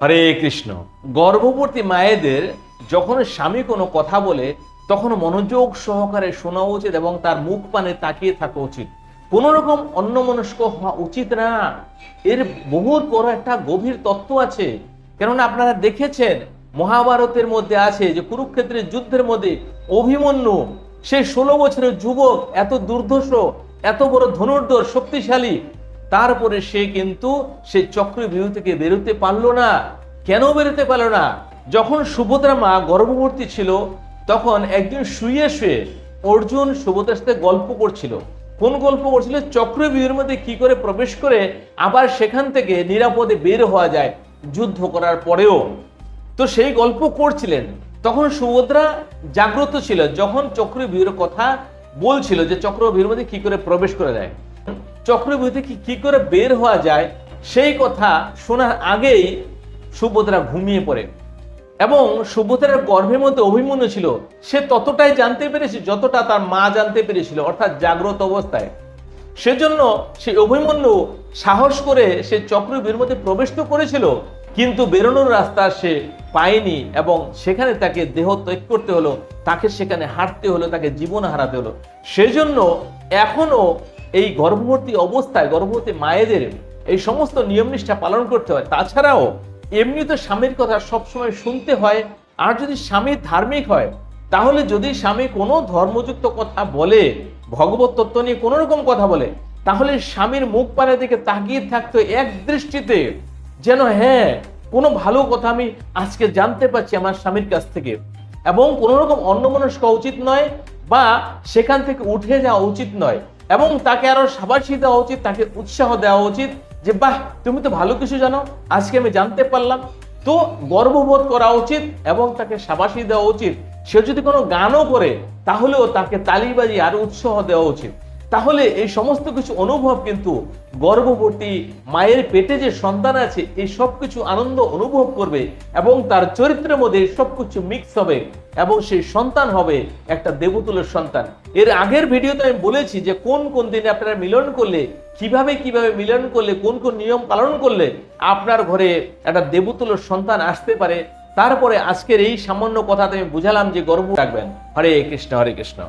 হরে কৃষ্ণ। গর্ভবতী মায়েদের যখন স্বামী কোনো কথা বলে তখন মনোযোগ সহকারে শোনা উচিত এবং তার মুখ পানে তাকিয়ে থাকা উচিত। কোন রকম অন্যমনস্ক হওয়া উচিত না। এর বহুত বড় একটা গভীর তত্ত্ব আছে। কেননা আপনারা দেখেছেন মহাভারতের মধ্যে আছে যে কুরুক্ষেত্রের যুদ্ধের মধ্যে অভিমন্যু, সে 16 বছরের যুবক, এত দুর্ধর্ষ, এত বড় ধনুর্ধর, শক্তিশালী, তারপরে সে কিন্তু সে চক্রব্যূহ থেকে বেরোতে পারলো না। কেন বেরোতে পারলো না? যখন সুভদ্রা মা গর্ভবতী ছিল তখন একদিন শুয়ে শুয়ে অর্জুন সুভদ্রার সাথে গল্প করছিল। কোন গল্প করছিল? চক্রব্যূহের মধ্যে কি করে প্রবেশ করে আবার সেখান থেকে নিরাপদে বের হওয়া যায় যুদ্ধ করার পরেও। তো সেই গল্প করছিলেন, তখন সুভদ্রা জাগ্রত ছিল যখন চক্রব্যূহের কথা বলছিল যে চক্রব্যূহের মধ্যে কি করে প্রবেশ করা যায়, চক্রব্যূহ থেকে কি করে বের হওয়া যায়, সেই কথা শোনার আগেই সুভদ্রা ঘুমিয়ে পড়ে। এবং সুভদ্রার গর্ভের মধ্যে অভিমন্যু ছিল, সে ততটাই জানতে পেরেছে যতটা তার মা জানতে পেরেছিল, অর্থাৎ জাগ্রত অবস্থায়। সেজন্য সেই অভিমন্যু সাহস করে সে চক্রব্যূহের মধ্যে প্রবেশ তো করেছিল, কিন্তু বেরোনোর রাস্তা সে পায়নি এবং সেখানে তাকে দেহ ত্যাগ করতে হলো, তাকে সেখানে হারতে হলো, তাকে জীবন হারাতে হলো। সেজন্য এখনো এই গর্ভবতী অবস্থায় গর্ভবতী মায়েদের এই সমস্ত নিয়ম নিষ্ঠা পালন করতে হয়। তাছাড়াও এমনি তো স্বামীর কথা সবসময় শুনতে হয়। আর যদি স্বামী ধার্মিক হয়, তাহলে যদি স্বামী কোনো ধর্মযুক্ত কথা বলে, ভগবত তত্ত্ব নিয়ে কোনো রকম কথা বলে, তাহলে স্বামীর মুখ পানের দিকে তাকিয়ে থাকতে এক দৃষ্টিতে, যেন হ্যাঁ, কোনো ভালো কথা আমি আজকে জানতে পারছি আমার স্বামীর কাছ থেকে। এবং কোনো রকম অন্যমনস্ক উচিত নয় বা সেখান থেকে উঠে যাওয়া উচিত নয়, এবং তাকে আরো সাবাসী দেওয়া উচিত, তাকে উৎসাহ দেওয়া উচিত যে বাহ, তুমি তো ভালো কিছু জানো, আজকে আমি জানতে পারলাম। তো গর্ববোধ করা উচিত এবং তাকে সাবাসী দেওয়া উচিত। সে যদি কোনো গানও করে তাহলেও তাকে তালি বাজিয়ে আরো উৎসাহ দেওয়া উচিত। তাহলে এই সমস্ত কিছু অনুভব কিন্তু গর্ভবতী মায়ের পেটে যে সন্তান আছে এই সব কিছু আনন্দ অনুভব করবে এবং তার চরিত্রের মধ্যে সবকিছু মিক্স হবে এবং সেই সন্তান হবে একটা দেবতুল্যের সন্তান। এর আগের ভিডিওতে আমি বলেছি যে কোন কোন দিনে আপনারা মিলন করলে, কিভাবে কিভাবে মিলন করলে, কোন কোন নিয়ম পালন করলে আপনার ঘরে একটা দেবতুল্যের সন্তান আসতে পারে। তারপরে আজকের এই সামান্য কথাতে আমি বুঝালাম যে গর্ভ রাখবেন। হরে কৃষ্ণ, হরে কৃষ্ণ।